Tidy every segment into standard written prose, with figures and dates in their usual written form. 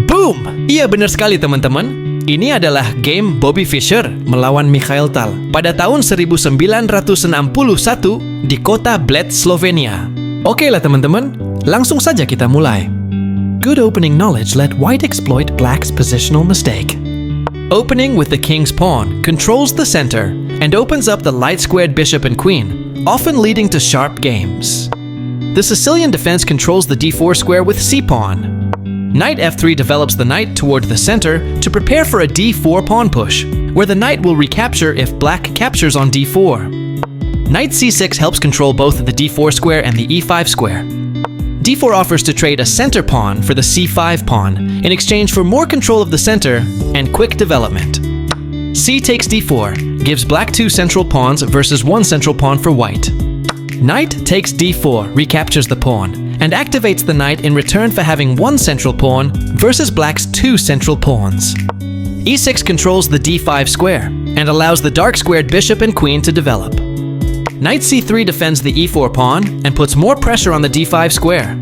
Boom! Iya benar sekali teman-teman. Ini adalah game Bobby Fischer melawan Mikhail Tal pada tahun 1961 di kota Bled, Slovenia. Oke lah teman-teman, langsung saja kita mulai. Good opening knowledge let white exploit black's positional mistake. Opening with the king's pawn controls the center and opens up the light-squared bishop and queen, often leading to sharp games. The Sicilian defense controls the d4 square with c-pawn. Knight f3 develops the knight toward the center to prepare for a d4 pawn push, where the knight will recapture if black captures on d4. Knight c6 helps control both the d4 square and the e5 square. d4 offers to trade a center pawn for the c5 pawn in exchange for more control of the center and quick development. c takes d4 gives black 2 central pawns versus 1 central pawn for white. Knight takes d4 recaptures the pawn and activates the knight in return for having 1 central pawn versus black's 2 central pawns. e6 controls the d5 square and allows the dark-squared bishop and queen to develop. Knight c3 defends the e4 pawn and puts more pressure on the d5 square.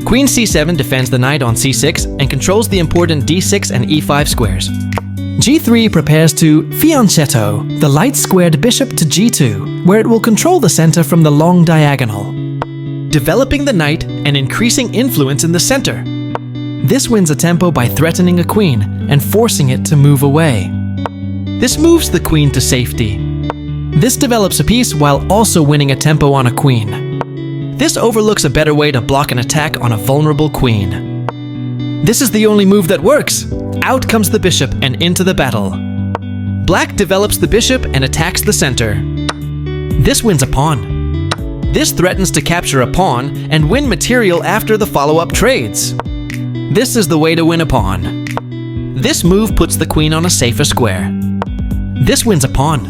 Queen c7 defends the knight on c6 and controls the important d6 and e5 squares. g3 prepares to fianchetto the light-squared bishop to g2, where it will control the center from the long diagonal, developing the knight and increasing influence in the center. This wins a tempo by threatening a queen and forcing it to move away. This moves the queen to safety. This develops a piece while also winning a tempo on a queen. This overlooks a better way to block an attack on a vulnerable queen. This is the only move that works. Out comes the bishop and into the battle. Black develops the bishop and attacks the center. This wins a pawn. This threatens to capture a pawn and win material after the follow-up trades. This is the way to win a pawn. This move puts the queen on a safer square. This wins a pawn.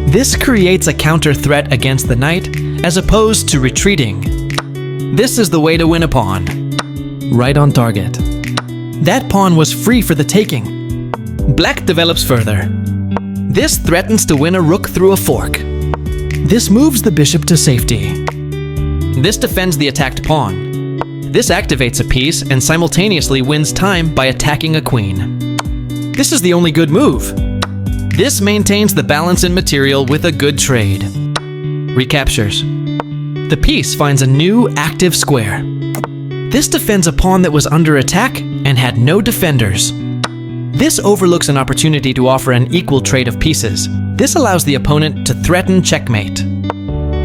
This creates a counter threat against the knight as opposed to retreating. This is the way to win a pawn. Right on target. That pawn was free for the taking. Black develops further. This threatens to win a rook through a fork. This moves the bishop to safety. This defends the attacked pawn. This activates a piece and simultaneously wins time by attacking a queen. This is the only good move. This maintains the balance in material with a good trade. Recaptures. The piece finds a new active square. This defends a pawn that was under attack and had no defenders. This overlooks an opportunity to offer an equal trade of pieces. This allows the opponent to threaten checkmate.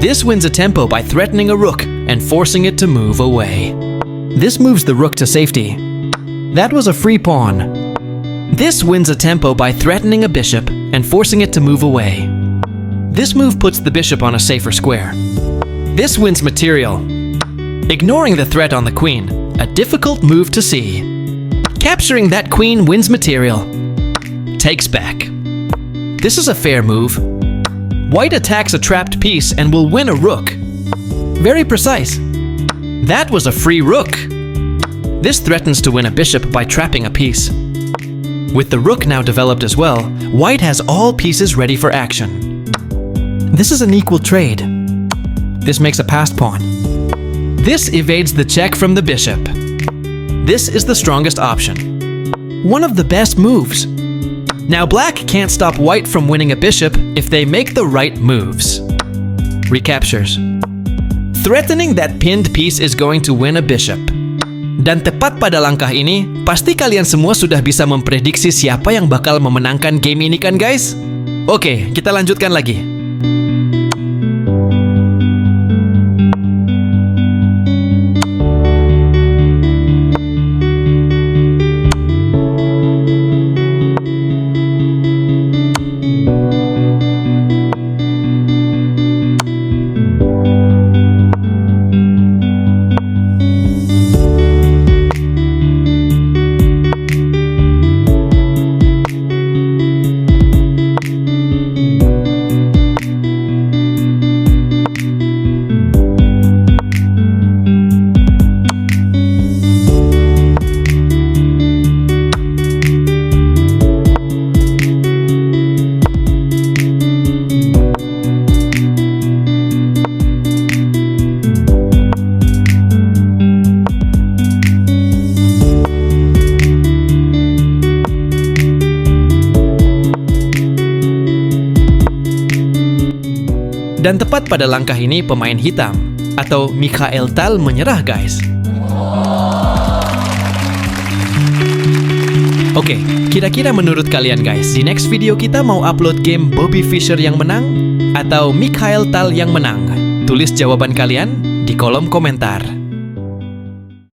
This wins a tempo by threatening a rook and forcing it to move away. This moves the rook to safety. That was a free pawn. This wins a tempo by threatening a bishop and forcing it to move away. This move puts the bishop on a safer square. This wins material. Ignoring the threat on the queen, a difficult move to see. Capturing that queen wins material. Takes back. This is a fair move. White attacks a trapped piece and will win a rook. Very precise. That was a free rook. This threatens to win a bishop by trapping a piece. With the rook now developed as well, white has all pieces ready for action. This is an equal trade. This makes a passed pawn. This evades the check from the bishop. This is the strongest option. One of the best moves. Now black can't stop white from winning a bishop if they make the right moves. Recaptures. Threatening that pinned piece is going to win a bishop. Dan tepat pada langkah ini, pasti kalian semua sudah bisa memprediksi siapa yang bakal memenangkan game ini kan guys? Oke, kita lanjutkan lagi. Dan tepat pada langkah ini pemain hitam, atau Mikhail Tal menyerah guys. Oke, kira-kira menurut kalian guys, di next video kita mau upload game Bobby Fischer yang menang atau Mikhail Tal yang menang? Tulis jawaban kalian di kolom komentar.